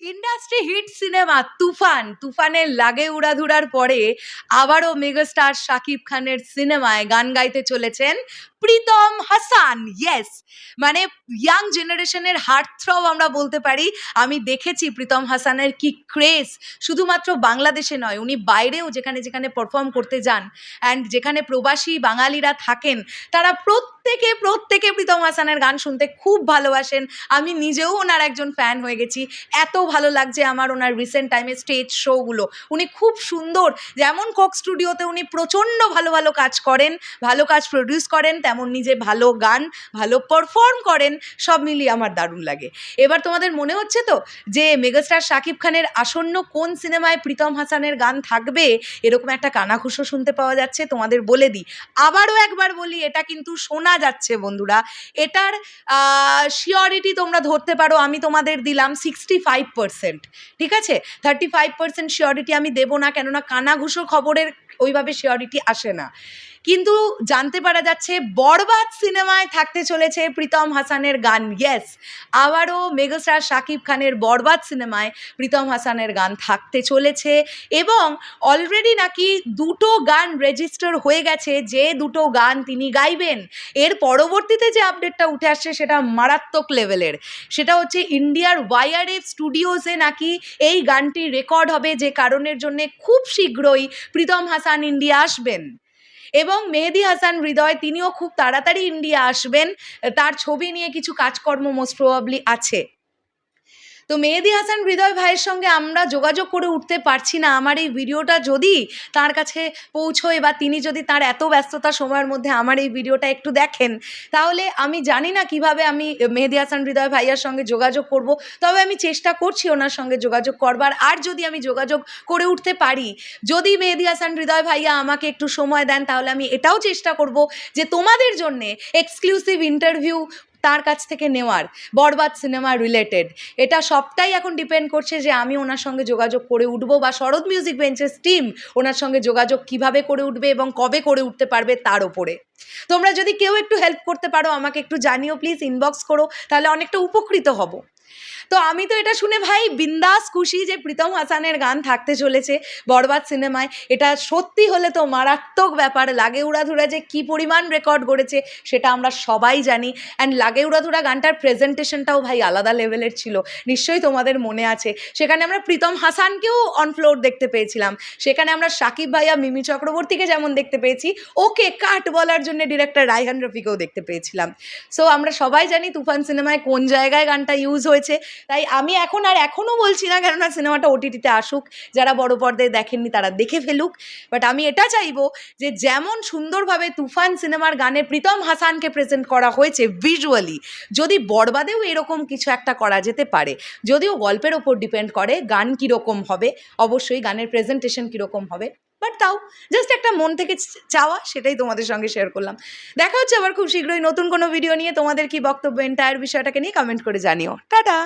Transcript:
Industry hit cinema তুফান, তুফানের লাগে উড়াধুরার পরে আবারও মেগাস্টার শাকিব খানের সিনেমায় গান গাইতে চলেছেন প্রীতম হাসান। ইয়েস, মানে ইয়াং জেনারেশনের হার্টথ্রব আমরা বলতে পারি। আমি দেখেছি প্রীতম হাসানের কি ক্রেজ, শুধুমাত্র বাংলাদেশে নয়, উনি বাইরেও যেখানে যেখানে পারফর্ম করতে যান অ্যান্ড যেখানে প্রবাসী বাঙালিরা থাকেন তারা প্রত্যেকে প্রীতম হাসানের গান শুনতে খুব ভালোবাসেন। আমি নিজেও ওনার একজন ফ্যান হয়ে গেছি। এত ভালো লাগছে আমার ওনার রিসেন্ট টাইমে স্টেজ শোগুলো। উনি খুব সুন্দর, যেমন কোক স্টুডিওতে উনি প্রচণ্ড ভালো ভালো কাজ করেন, ভালো কাজ প্রডিউস করেন, তেমন নিজে ভালো গান ভালো পারফর্ম করেন, সব মিলিয়ে আমার দারুণ লাগে। এবার তোমাদের মনে হচ্ছে তো যে মেগাস্টার শাকিব খানের আসন্ন কোন সিনেমায় প্রীতম হাসানের গান থাকবে, এরকম একটা কানাঘুষো শুনতে পাওয়া যাচ্ছে। তোমাদের বলে দিই, আবারও একবার বলি, এটা কিন্তু শোনা যাচ্ছে বন্ধুরা। এটার শিওরিটি তোমরা ধরতে পারো আমি তোমাদের দিলাম 65%, ঠিক আছে? 35% শিওরিটি আমি দেবো না, কেননা কানাঘুষো খবরের ওইভাবে শিওরিটি আসে না। কিন্তু জানতে পারা যাচ্ছে বরবাদ সিনেমায় থাকতে চলেছে প্রীতম হাসানের গান। ইয়েস, আবারও মেগাস্টার শাকিব খানের বরবাদ সিনেমায় প্রীতম হাসানের গান থাকতে চলেছে এবং অলরেডি নাকি 2টো গান রেজিস্টার হয়ে গেছে, যে 2টো গান তিনি গাইবেন। এর পরবর্তীতে যে আপডেটটা উঠে আসছে সেটা মারাত্মক লেভেলের। সেটা হচ্ছে ইন্ডিয়ার ওয়াইআরএফ স্টুডিওসে নাকি এই গানটি রেকর্ড হবে, যে কারণের জন্যে খুব শীঘ্রই প্রীতম হাসান ইন্ডিয়া আসবেন। এবং মেহেদী হাসান হৃদয়, তিনিও খুব তাড়াতাড়ি ইন্ডিয়া আসবেন। তার ছবি নিয়ে কিছু কাজকর্ম মোস্ট প্রবাবলি আছে। তো মেহেদী হাসান হৃদয় ভাইয়ের সঙ্গে আমরা যোগাযোগ করে উঠতে পারছি না। আমার এই ভিডিওটা যদি তার কাছে পৌঁছয় বা তিনি যদি তার এত ব্যস্ততা সময়ের মধ্যে আমার এই ভিডিওটা একটু দেখেন, তাহলে আমি জানি না কিভাবে আমি মেহেদী হাসান হৃদয় ভাইয়ার সঙ্গে যোগাযোগ করব। তবে আমি চেষ্টা করছি ওনার সঙ্গে যোগাযোগ করবার। আর যদি আমি যোগাযোগ করে উঠতে পারি, যদি মেহেদী হাসান হৃদয় ভাইয়া আমাকে একটু সময় দেন, তাহলে আমি এটাও চেষ্টা করব যে তোমাদের জন্যে এক্সক্লুসিভ ইন্টারভিউ তার কাছ থেকে নেওয়ার, বরবাদ সিনেমা রিলেটেড। এটা সবটাই এখন ডিপেন্ড করছে যে আমি ওনার সঙ্গে যোগাযোগ করে উঠবো বা শরৎ মিউজিক বেঞ্চেস টিম ওনার সঙ্গে যোগাযোগ কিভাবে করে উঠবে এবং কবে করে উঠতে পারবে তার ওপরে। তোমরা যদি কেউ একটু হেল্প করতে পারো আমাকে একটু জানিও, প্লিজ ইনবক্স করো, তাহলে অনেকটা উপকৃত হব। তো আমি তো এটা শুনে ভাই বিন্দাস খুশি যে প্রীতম হাসানের গান থাকতে চলেছে বরবাদ সিনেমায়। এটা সত্যি হলে তো মারাত্মক ব্যাপার। লাগে উড়াধুরা যে কী পরিমাণ রেকর্ড করেছে সেটা আমরা সবাই জানি। অ্যান্ড লাগে উড়াধুরা গানটার প্রেজেন্টেশনটাও ভাই আলাদা লেভেলের ছিল, নিশ্চয়ই তোমাদের মনে আছে। সেখানে আমরা প্রীতম হাসানকেও অন ফ্লোর দেখতে পেয়েছিলাম, সেখানে আমরা সাকিব ভাইয়া মিমি চক্রবর্তীকে যেমন দেখতে পেয়েছি, ওকে কাট বলার জন্য ডিরেক্টর রায়হান রফিকেও দেখতে পেয়েছিলাম। সো আমরা সবাই জানি তুফান সিনেমায় কোন জায়গায় গানটা ইউজ হয়েছে। তাই আমি এখনও বলছি না, কেননা সিনেমাটা ওটিটিতে আসুক, যারা বড় পর্দায় দেখেননি তারা দেখে ফেলুক। বাট আমি এটা চাইবো যে যেমন সুন্দরভাবে তুফান সিনেমার গানে প্রীতম হাসানকে প্রেজেন্ট করা হয়েছে ভিজুয়ালি, যদি বরবাদেও এরকম কিছু একটা করা যেতে পারে। যদিও গল্পের ওপর ডিপেন্ড করে গান কীরকম হবে, অবশ্যই গানের প্রেজেন্টেশন কীরকম হবে, বাট তাও জাস্ট একটা মন থেকে চাওয়া, সেটাই তোমাদের সঙ্গে শেয়ার করলাম। দেখা হচ্ছে আবার খুব শীঘ্রই নতুন কোনো ভিডিও নিয়ে। তোমাদের কি বক্তব্য এন্টায়ার বিষয়টাকে নিয়ে কমেন্ট করে জানিও। টাটা।